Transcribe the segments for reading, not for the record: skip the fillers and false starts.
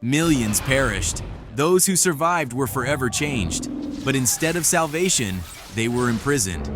Millions perished. Those who survived were forever changed. But instead of salvation, they were imprisoned.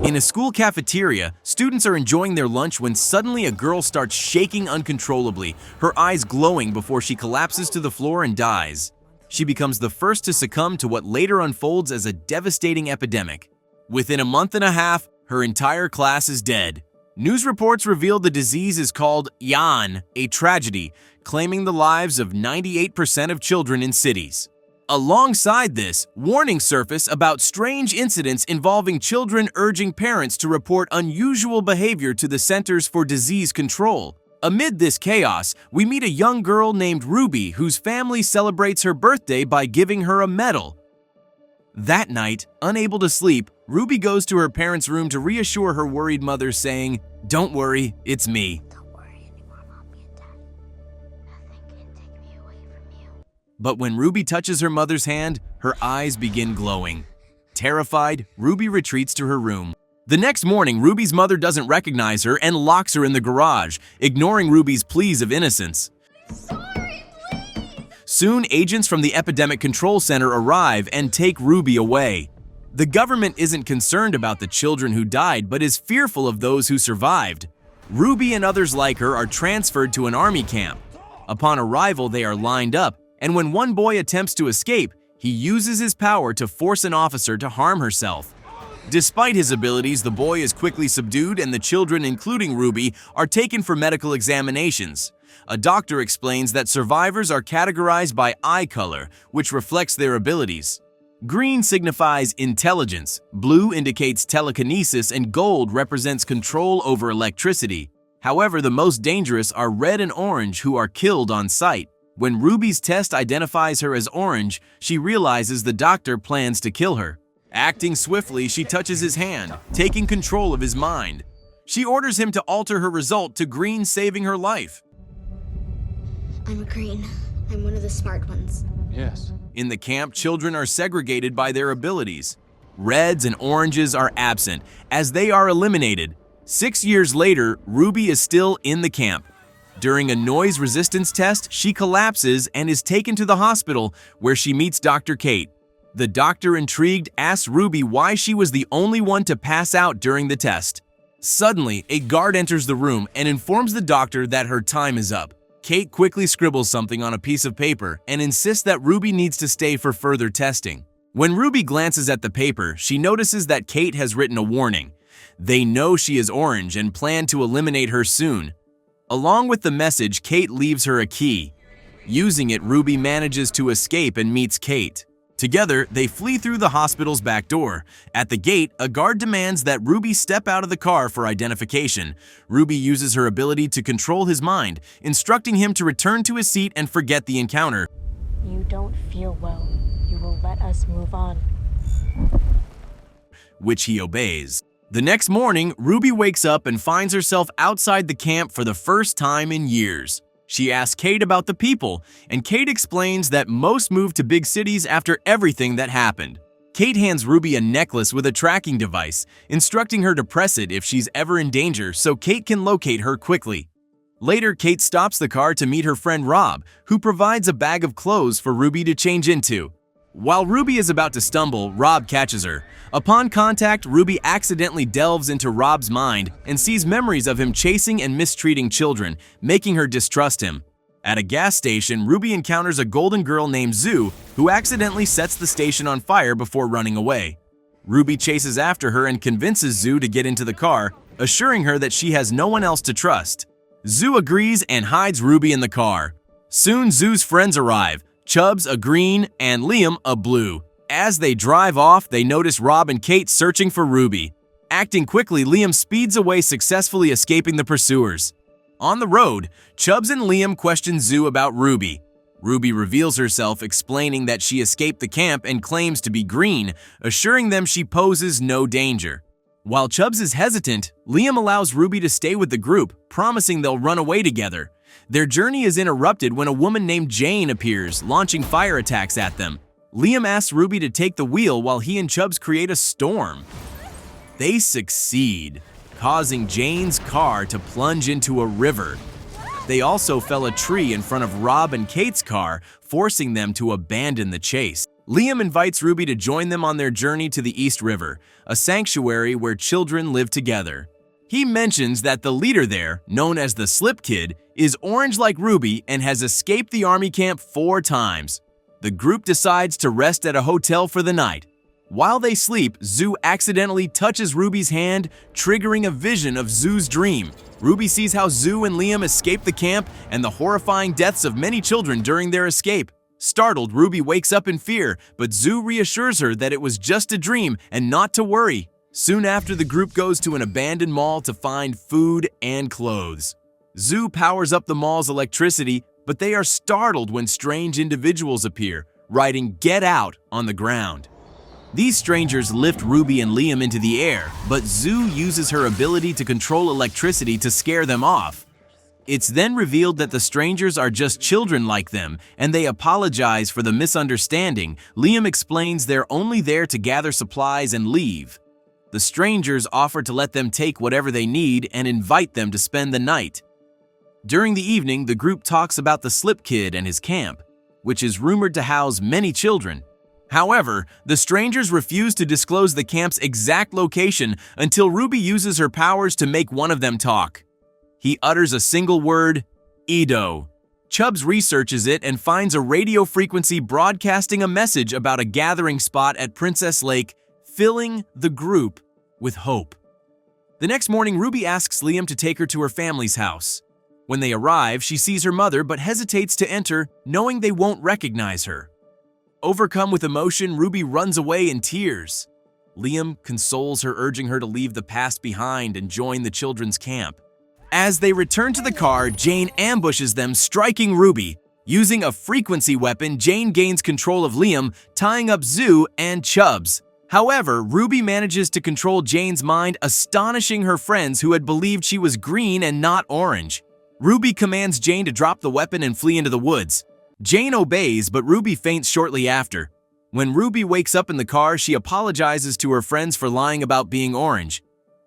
In a school cafeteria, students are enjoying their lunch when suddenly a girl starts shaking uncontrollably, her eyes glowing before she collapses to the floor and dies. She becomes the first to succumb to what later unfolds as a devastating epidemic. Within a month and a half, her entire class is dead. News reports reveal the disease is called Yan, a tragedy, claiming the lives of 98% of children in cities. Alongside this, warnings surface about strange incidents involving children urging parents to report unusual behavior to the Centers for Disease Control. Amid this chaos, we meet a young girl named Ruby whose family celebrates her birthday by giving her a medal. That night, unable to sleep, Ruby goes to her parents' room to reassure her worried mother, saying, "Don't worry, it's me." Don't worry anymore, Mommy and Dad. Nothing can take me away from you. But when Ruby touches her mother's hand, her eyes begin glowing. Terrified, Ruby retreats to her room. The next morning, Ruby's mother doesn't recognize her and locks her in the garage, ignoring Ruby's pleas of innocence. Sorry, please! Soon, agents from the Epidemic Control Center arrive and take Ruby away. The government isn't concerned about the children who died, but is fearful of those who survived. Ruby and others like her are transferred to an army camp. Upon arrival, they are lined up, and when one boy attempts to escape, he uses his power to force an officer to harm herself. Despite his abilities, the boy is quickly subdued and the children, including Ruby, are taken for medical examinations. A doctor explains that survivors are categorized by eye color, which reflects their abilities. Green signifies intelligence, blue indicates telekinesis, and gold represents control over electricity. However, the most dangerous are red and orange, who are killed on sight. When Ruby's test identifies her as orange, she realizes the doctor plans to kill her. Acting swiftly, she touches his hand, taking control of his mind. She orders him to alter her result to green, saving her life. I'm green. I'm one of the smart ones. Yes. In the camp, children are segregated by their abilities. Reds and oranges are absent, as they are eliminated. 6 years later, Ruby is still in the camp. During a noise resistance test, she collapses and is taken to the hospital, where she meets Dr. Kate. The doctor, intrigued, asks Ruby why she was the only one to pass out during the test. Suddenly, a guard enters the room and informs the doctor that her time is up. Kate quickly scribbles something on a piece of paper and insists that Ruby needs to stay for further testing. When Ruby glances at the paper, she notices that Kate has written a warning. They know she is orange and plan to eliminate her soon. Along with the message, Kate leaves her a key. Using it, Ruby manages to escape and meets Kate. Together, they flee through the hospital's back door. At the gate, a guard demands that Ruby step out of the car for identification. Ruby uses her ability to control his mind, instructing him to return to his seat and forget the encounter. You don't feel well. You will let us move on. Which he obeys. The next morning, Ruby wakes up and finds herself outside the camp for the first time in years. She asks Kate about the people, and Kate explains that most moved to big cities after everything that happened. Kate hands Ruby a necklace with a tracking device, instructing her to press it if she's ever in danger so Kate can locate her quickly. Later, Kate stops the car to meet her friend Rob, who provides a bag of clothes for Ruby to change into. While Ruby is about to stumble, Rob catches her. Upon contact, Ruby accidentally delves into Rob's mind and sees memories of him chasing and mistreating children, making her distrust him. At a gas station, Ruby encounters a golden girl named Zoo, who accidentally sets the station on fire before running away. Ruby chases after her and convinces Zoo to get into the car, assuring her that she has no one else to trust. Zoo agrees and hides Ruby in the car. Soon, Zoo's friends arrive. Chubs, a green, and Liam, a blue. As they drive off, they notice Rob and Kate searching for Ruby. Acting quickly, Liam speeds away, successfully escaping the pursuers. On the road, Chubs and Liam question Zoo about Ruby. Ruby reveals herself, explaining that she escaped the camp and claims to be green, assuring them she poses no danger. While Chubs is hesitant, Liam allows Ruby to stay with the group, promising they'll run away together. Their journey is interrupted when a woman named Jane appears, launching fire attacks at them. Liam asks Ruby to take the wheel while he and Chubs create a storm. They succeed, causing Jane's car to plunge into a river. They also fell a tree in front of Rob and Kate's car, forcing them to abandon the chase. Liam invites Ruby to join them on their journey to the East River, a sanctuary where children live together. He mentions that the leader there, known as the Slip Kid, is orange like Ruby and has escaped the army camp 4 times. The group decides to rest at a hotel for the night. While they sleep, Zoo accidentally touches Ruby's hand, triggering a vision of Zoo's dream. Ruby sees how Zoo and Liam escape the camp and the horrifying deaths of many children during their escape. Startled, Ruby wakes up in fear, but Zoo reassures her that it was just a dream and not to worry. Soon after, the group goes to an abandoned mall to find food and clothes. Zoo powers up the mall's electricity, but they are startled when strange individuals appear, writing "Get Out" on the ground. These strangers lift Ruby and Liam into the air, but Zoo uses her ability to control electricity to scare them off. It's then revealed that the strangers are just children like them, and they apologize for the misunderstanding. Liam explains they're only there to gather supplies and leave. The strangers offer to let them take whatever they need and invite them to spend the night. During the evening, the group talks about the Slip Kid and his camp, which is rumored to house many children. However, the strangers refuse to disclose the camp's exact location until Ruby uses her powers to make one of them talk. He utters a single word, "Edo." Chubs researches it and finds a radio frequency broadcasting a message about a gathering spot at Princess Lake, filling the group with hope. The next morning, Ruby asks Liam to take her to her family's house. When they arrive, she sees her mother but hesitates to enter, knowing they won't recognize her. Overcome with emotion, Ruby runs away in tears. Liam consoles her, urging her to leave the past behind and join the children's camp. As they return to the car, Jane ambushes them, striking Ruby. Using a frequency weapon, Jane gains control of Liam, tying up Zoo and Chubs. However, Ruby manages to control Jane's mind, astonishing her friends who had believed she was green and not orange. Ruby commands Jane to drop the weapon and flee into the woods. Jane obeys, but Ruby faints shortly after. When Ruby wakes up in the car, she apologizes to her friends for lying about being orange.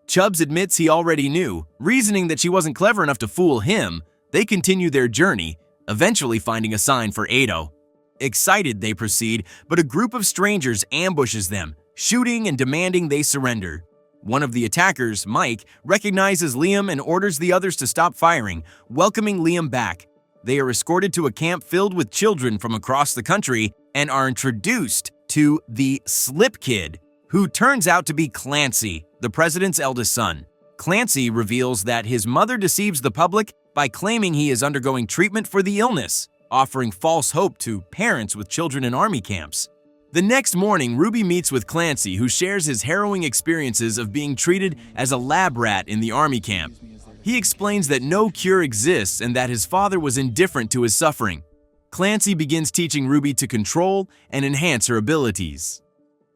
Chubs admits he already knew, reasoning that she wasn't clever enough to fool him. They continue their journey, eventually finding a sign for Edo. Excited, they proceed, but a group of strangers ambushes them, shooting and demanding they surrender. One of the attackers, Mike, recognizes Liam and orders the others to stop firing, welcoming Liam back. They are escorted to a camp filled with children from across the country and are introduced to the Slip Kid, who turns out to be Clancy, the president's eldest son. Clancy reveals that his mother deceives the public by claiming he is undergoing treatment for the illness, offering false hope to parents with children in army camps. The next morning, Ruby meets with Clancy, who shares his harrowing experiences of being treated as a lab rat in the army camp. He explains that no cure exists and that his father was indifferent to his suffering. Clancy begins teaching Ruby to control and enhance her abilities.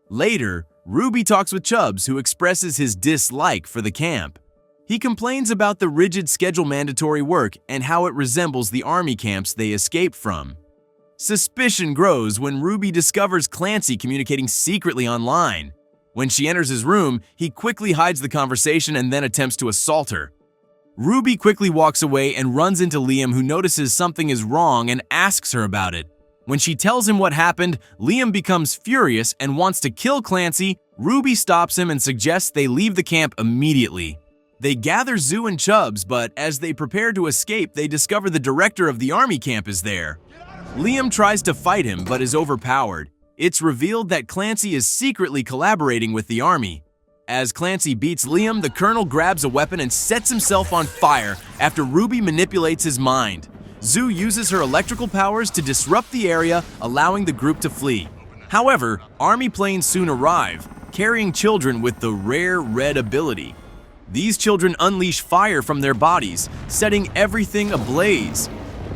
Later, Ruby talks with Chubs, who expresses his dislike for the camp. He complains about the rigid schedule mandatory work and how it resembles the army camps they escaped from. Suspicion grows when Ruby discovers Clancy communicating secretly online. When she enters his room, he quickly hides the conversation and then attempts to assault her. Ruby quickly walks away and runs into Liam, who notices something is wrong and asks her about it. When she tells him what happened, Liam becomes furious and wants to kill Clancy. Ruby stops him and suggests they leave the camp immediately. They gather Zoo and Chubs, but as they prepare to escape, they discover the director of the army camp is there. Liam tries to fight him but is overpowered. It's revealed that Clancy is secretly collaborating with the army. As Clancy beats Liam, the colonel grabs a weapon and sets himself on fire after Ruby manipulates his mind. Zoo uses her electrical powers to disrupt the area, allowing the group to flee. However, army planes soon arrive, carrying children with the rare red ability. These children unleash fire from their bodies, setting everything ablaze.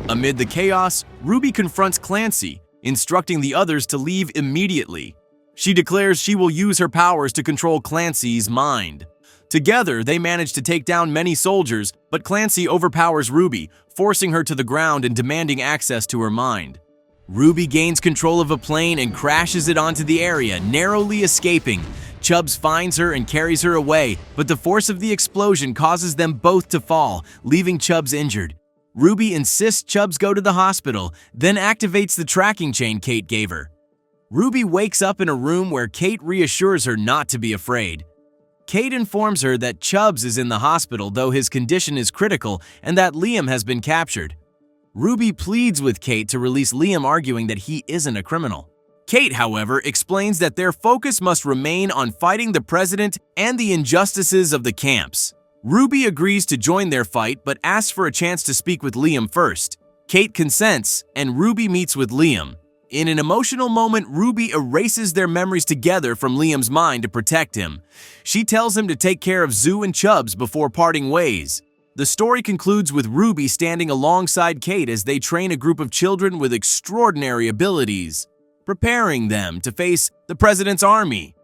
Amid the chaos, Ruby confronts Clancy, instructing the others to leave immediately. She declares she will use her powers to control Clancy's mind. Together, they manage to take down many soldiers, but Clancy overpowers Ruby, forcing her to the ground and demanding access to her mind. Ruby gains control of a plane and crashes it onto the area, narrowly escaping. Chubs finds her and carries her away, but the force of the explosion causes them both to fall, leaving Chubs injured. Ruby insists Chubs go to the hospital, then activates the tracking chain Kate gave her. Ruby wakes up in a room where Kate reassures her not to be afraid. Kate informs her that Chubs is in the hospital, though his condition is critical, and that Liam has been captured. Ruby pleads with Kate to release Liam, arguing that he isn't a criminal. Kate, however, explains that their focus must remain on fighting the president and the injustices of the camps. Ruby agrees to join their fight, but asks for a chance to speak with Liam first. Kate consents, and Ruby meets with Liam. In an emotional moment, Ruby erases their memories together from Liam's mind to protect him. She tells him to take care of Zoo and Chubs before parting ways. The story concludes with Ruby standing alongside Kate as they train a group of children with extraordinary abilities, preparing them to face the president's army.